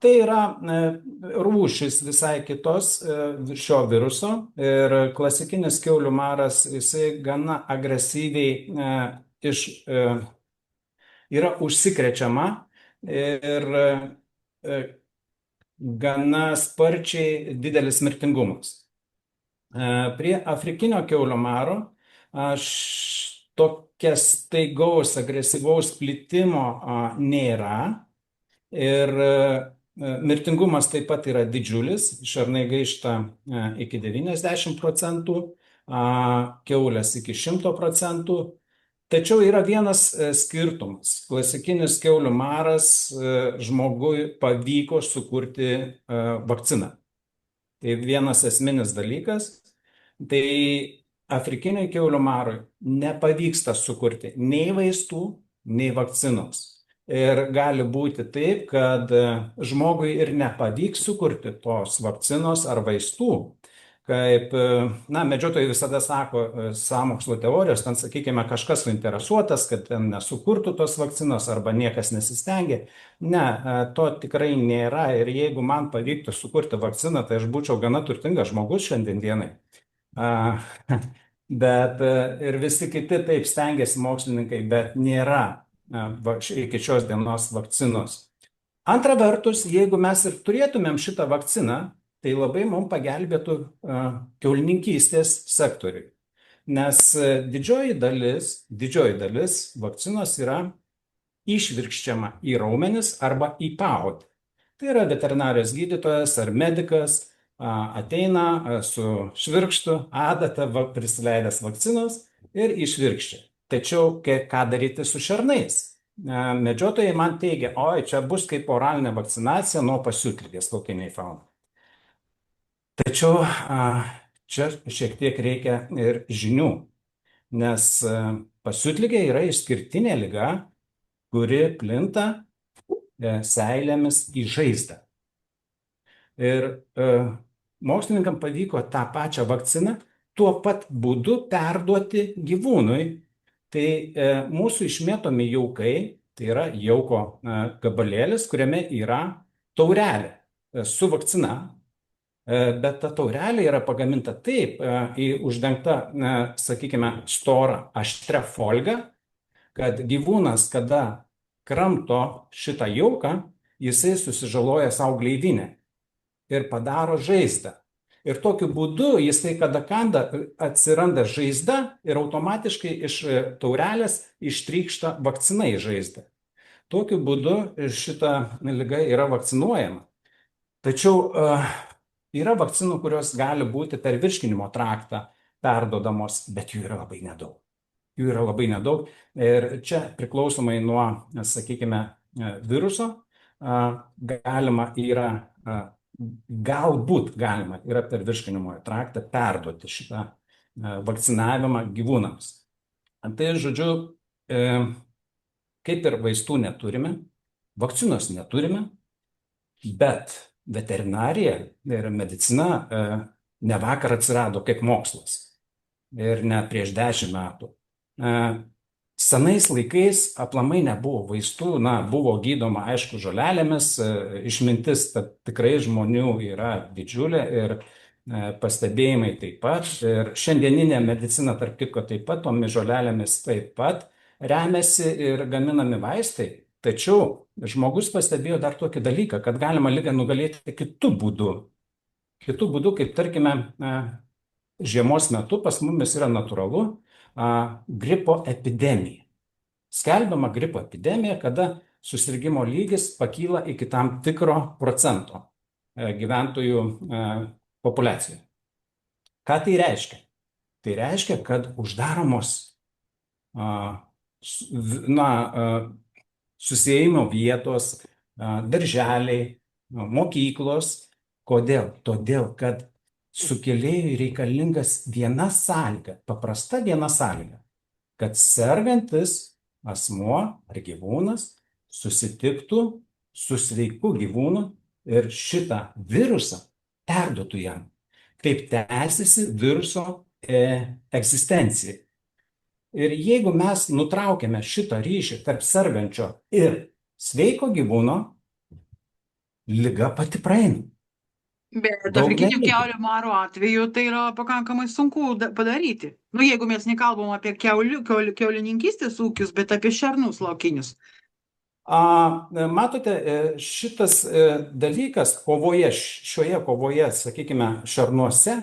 Tai yra rūšis visai kitos šio viruso ir klasikinis kiaulių maras, jisai gana agresyviai yra užsikrečiama ir gana sparčiai didelis mirtingumas. Prie afrikinio kiaulio maro aš tokia staigaus agresyvaus plitimo nėra ir mirtingumas taip pat yra didžiulis, šernai gaišta iki 90%, kiaulės iki 100%. Tačiau yra vienas skirtumas. Klasikinis kiaulių maras žmogui pavyko sukurti vakciną. Tai vienas esminis dalykas. Tai afrikiniai kiaulių marui nepavyksta sukurti nei vaistų, nei vakcinos. Ir gali būti taip, kad žmogui ir nepavyks sukurti tos vakcinos ar vaistų. Kaip, medžiotojai visada sako sąmokslo teorijos, ten, sakykime, kažkas suinteresuotas, kad ten nesukurtų tos vakcinos arba niekas nesistengia. Ne, to tikrai nėra ir jeigu man pavyktų sukurti vakciną, tai aš būčiau gana turtingas žmogus šiandien dienai. Bet ir visi kiti taip stengiasi mokslininkai, bet nėra iki šios dienos vakcinos. Antra vertus, jeigu mes ir turėtumėm šitą vakciną, tai labai mums pagelbėtų kiaulininkystės sektoriui. Nes didžioji dalis vakcinos yra išvirkščiama į raumenis arba į paodę. Tai yra veterinarijos gydytojas ar medikas ateina su švirkštu, adata prisileidęs vakcinos ir išvirkščia. Tačiau ką daryti su šernais? Medžiotojai man teigia, oi, čia bus kaip oralinė vakcinacija nuo pasiutligės laukiniai faunai. Tačiau čia šiek tiek reikia ir žinių, nes pasiutligė yra išskirtinė liga, kuri plinta seilėmis į žaizdą. Ir mokslininkam pavyko tą pačią vakciną tuo pat būdu perduoti gyvūnui. Tai mūsų išmėtomi jaukai, tai yra jauko gabalėlis, kuriame yra taurelė su vakcina. Bet ta taurelė yra pagaminta taip, uždengta, sakykime, storą aštrią folgą, kad gyvūnas, kada kramto šitą jauką, jisai susižaloja savo gleivinę ir padaro žaizdą. Ir tokiu būdu jisai, kada kanda, atsiranda žaizda ir automatiškai iš taurelės ištrykšta vakcina į žaizdą. Tokiu būdu šita liga yra vakcinuojama. Tačiau yra vakcinų, kurios gali būti per virškinimo traktą perduodamos, bet jų yra labai nedaug. Ir čia priklausomai nuo, sakykime, viruso, galbūt galima yra per virškinimo traktą perduoti šitą vakcinavimą gyvūnams. Tai žodžiu, kaip ir vaistų neturime, vakcinos neturime, bet veterinarija ir medicina ne vakar atsirado kaip mokslas ir ne prieš 10 metų. Senais laikais aplamai nebuvo vaistų, buvo gydoma, aišku, žolelėmis, išmintis tikrai žmonių yra didžiulė ir pastebėjimai taip pat. Ir šiandieninė medicina, tarp kitko, taip pat, tomis žolelėmis taip pat remiasi ir gaminami vaistai. Tačiau žmogus pastebėjo dar tokį dalyką, kad galima ligą nugalėti kitų būdų. Kitų būdų, kaip tarkime, žiemos metu pas mumis yra natūralu gripo epidemija. Skelbiama gripo epidemija, kada susirgimo lygis pakyla iki tam tikro procento gyventojų populiacijoje. Ką tai reiškia? Tai reiškia, kad uždaromos susėjimo vietos, darželiai, mokyklos. Kodėl? Todėl, kad sukėlėjui reikalingas viena sąlyga, paprasta viena sąlyga, kad sergantis asmuo ar gyvūnas susitiktų su sveiku gyvūnu ir šitą virusą perduotų jam. Kaip tęsiasi viruso egzistencija. Ir jeigu mes nutraukiame šitą ryšį tarp sergančio ir sveiko gyvūno, liga pati praeina. Bet Daug afrikinio nereikia. kiaulio maro atveju tai yra pakankamai sunku padaryti. Nu, jeigu mes nekalbam apie kiaulininkystės ūkius, bet apie šernus laukinius. Matote, šitas dalykas šioje kovoje, sakykime, šarnuose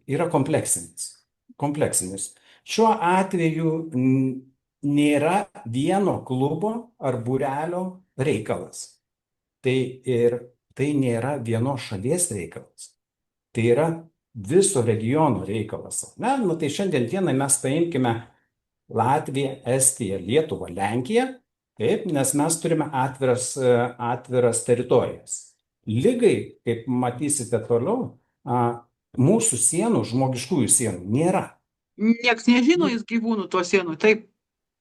yra kompleksinis. Kompleksinis. Šiuo atveju nėra vieno klubo ar būrelio reikalas. Tai ir tai nėra vienos šalies reikalas. Tai yra viso regiono reikalas. Na, nu, tai šiandien dienai mes paimkime Latviją, Estiją, Lietuvą, Lenkiją, taip, nes mes turime atviras teritorijas. Lygai, kaip matysite toliau, mūsų sienų, žmogiškųjų sienų nėra. Nieks nežino jis gyvūnų tuo sienų, taip,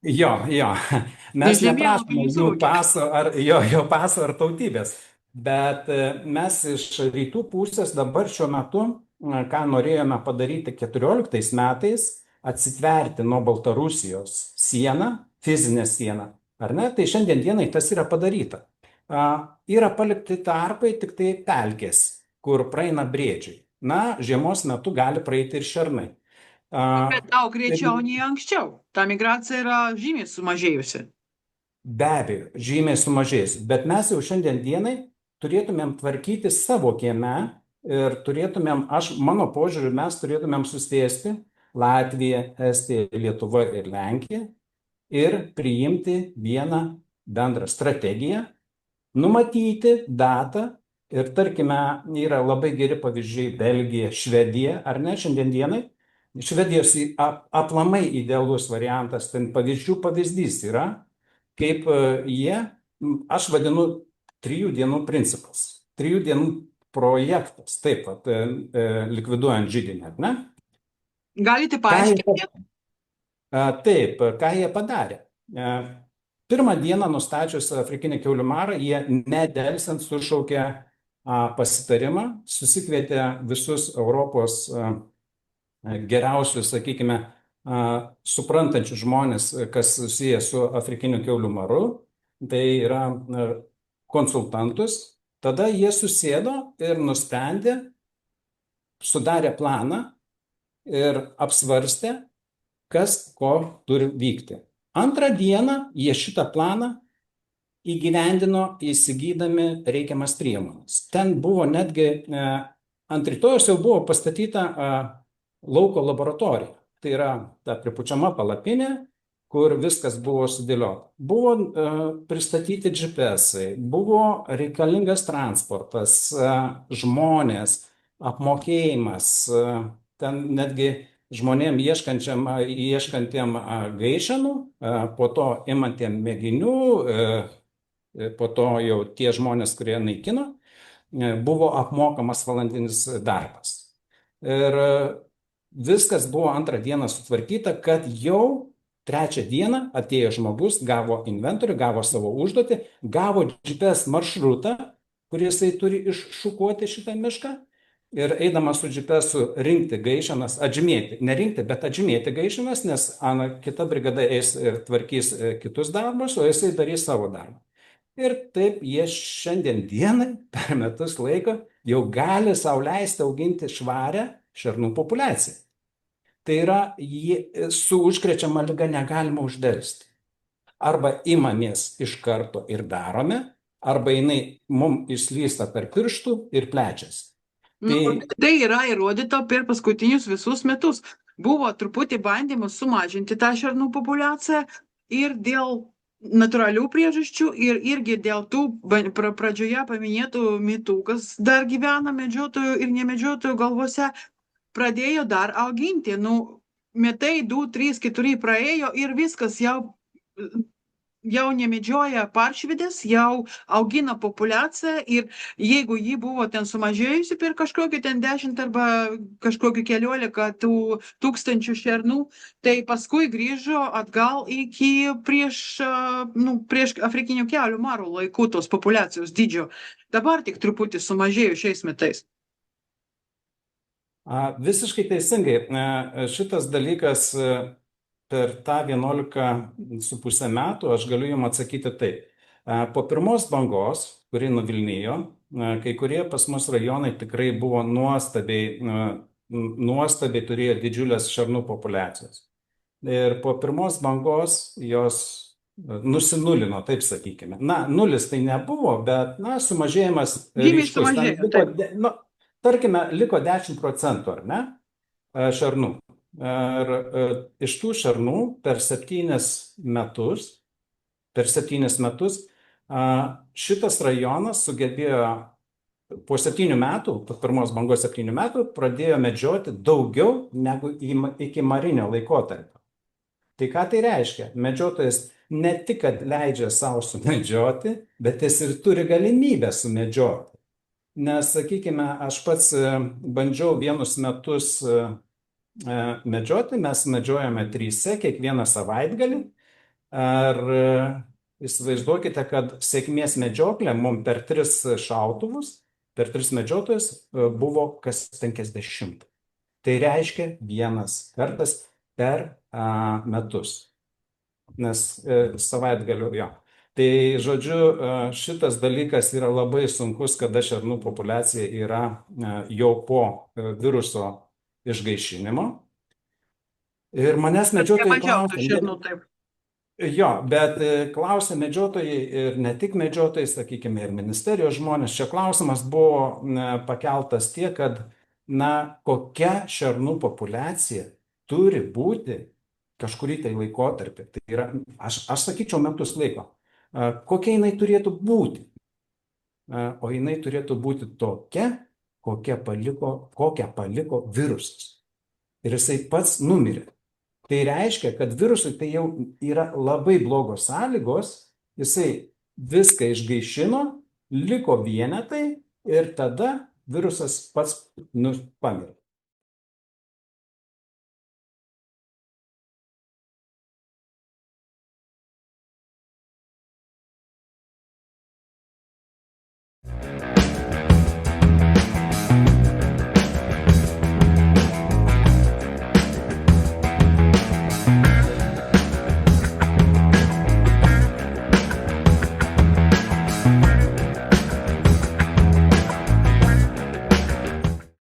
Jo, iš mes neprašome žemėlapį jų suvokia. paso ar jo paso ar tautybės, bet mes iš rytų pusės dabar šiuo metu, ką norėjome padaryti 14 metais, atsitverti nuo Baltarusijos sieną, fizinę sieną, ar ne, tai šiandien dienai tas yra padaryta. Yra palikti tarpai tik tai pelkės, kur praeina briedžiai. Na, žiemos metu gali praeiti ir šernai. Bet daug greičiau nei anksčiau. Ta migracija yra žymiai sumažėjusi. Be abejo, žymiai sumažės, bet mes jau šiandien dienai turėtumėm tvarkyti savo kieme ir turėtumėm, mano požiūriu, mes turėtumėm susėsti Latvija, Estija, Lietuva ir Lenkija ir priimti vieną bendrą strategiją, numatyti datą ir tarkime, yra labai geri pavyzdžiai Belgija, Švedija, ar ne šiandien dienai. Švedijos aplamai idealus variantas, ten pavyzdys yra, kaip jie, aš vadinu 3 dienų principas, 3 dienų projektas, taip pat likviduojant židinį, ar ne? Galite Ką jie, paaiškinti? taip, ką jie padarė? Pirmą dieną nustačius afrikinį kiaulių marą, jie nedelsiant sušaukė pasitarimą, susikvietė visus Europos geriausius, sakykime, suprantančių žmonės, kas susiję su afrikiniu kiaulių maru, tai yra konsultantus. Tada jie susėdo ir nusprendė, sudarė planą ir apsvarstė, kas ko turi vykti. Antrą dieną jie šitą planą įgyvendino įsigydami reikiamas priemones. Ten buvo netgi ant rytojus jau buvo pastatyta lauko laboratorija. Tai yra ta pripučiama palapinė, kur viskas buvo sudėliota. Buvo pristatyti GPS-ai, buvo reikalingas transportas, žmonės, apmokėjimas, ten netgi žmonėm ieškantiem gaišenų, po to imantiem mėginių, po to jau tie žmonės, kurie naikino, buvo apmokamas valandinis darbas. Ir viskas buvo antrą dieną sutvarkyta, kad jau trečią dieną atėjo žmogus, gavo inventorių, gavo savo užduotį, gavo GPS maršrutą, kurį jisai turi iššukuoti šitą mišką ir eidamas su GPS rinkti gaišenas, atžymėti, nerinkti, bet atžymėti gaišenas, nes kita brigada eis ir tvarkys kitus darbus, o jisai darys savo darbą. Ir taip jie šiandien dienai per metus laiko jau gali sau leisti auginti švarę šernų populiaciją. Tai yra, su užkrečiama liga negalima uždelsti. Arba imamės iš karto ir darome, arba jinai mums išslysta per pirštų ir plečiasi. Nu, tai yra įrodyta per paskutinius visus metus. Buvo truputį bandymų sumažinti tą šernų populiaciją ir dėl natūralių priežasčių ir irgi dėl tų pradžioje paminėtų mitų, kas dar gyvena medžiotojų ir nemedžiotojų galvose, pradėjo dar auginti. Nu, metai 2, 3, 4 praėjo ir viskas jau nemedžioja paršvidės, jau augina populiaciją ir jeigu ji buvo ten sumažėjusi per kažkokį ten 10 arba kažkokį 14 tūkstančių šernų, tai paskui grįžo atgal iki prieš afrikinio kiaulių maro laikų tos populiacijos dydžio. Dabar tik truputį sumažėjo šiais metais. Visiškai teisingai. Šitas dalykas per tą 11,5 metų aš galiu jums atsakyti taip. Po pirmos bangos, kuri nuvilnijo, kai kurie pas mus rajonai tikrai buvo nuostabiai turėjo didžiulės šernų populiacijas. Ir po pirmos bangos jos nusinulino, taip sakykime. Na, nulis tai nebuvo, bet, na, sumažėjimas Žymiai ryškus. Ten sumažėjo, liko, taip. nu, tarkime, liko 10%, ar ne, šernų. Ir iš tų šernų per 7 metus šitas rajonas sugebėjo po 7 metų, po pirmos bangos 7 metų, pradėjo medžioti daugiau negu iki marinio laikotarpio. Tai ką tai reiškia? Medžiotojas ne tik, kad leidžia savo sumedžioti, bet jis ir turi galimybę sumedžioti. Nes, sakykime, aš pats bandžiau vienus metus medžioti, mes medžiojame 3 kiekvieną savaitgalį. Ar įsivaizduokite, kad sėkmės medžioklė mums per 3 šautuvus, per 3 medžiotojus buvo kas 50. Tai reiškia 1 kartas per metus. Nes savaitgaliu jo. Tai, žodžiu, šitas dalykas yra labai sunkus, kada šernų populiacija yra jau po viruso išgaišinimo. Ir manęs medžiotojai klausia. Jo, bet klausė medžiotojai ir ne tik medžiotojai, sakykime, ir ministerijos žmonės. Čia klausimas buvo pakeltas tiek, kad, na, kokia šernų populiacija turi būti kažkurį tai laikotarpį. Tai yra, aš sakyčiau, metus laiko. Kokia jinai turėtų būti? O jinai turėtų būti tokia, kokią paliko virusas. Ir jisai pats numirė. Tai reiškia, kad virusui tai jau yra labai blogos sąlygos, jisai viską išgaišino, liko vienetai ir tada virusas pats pamirė.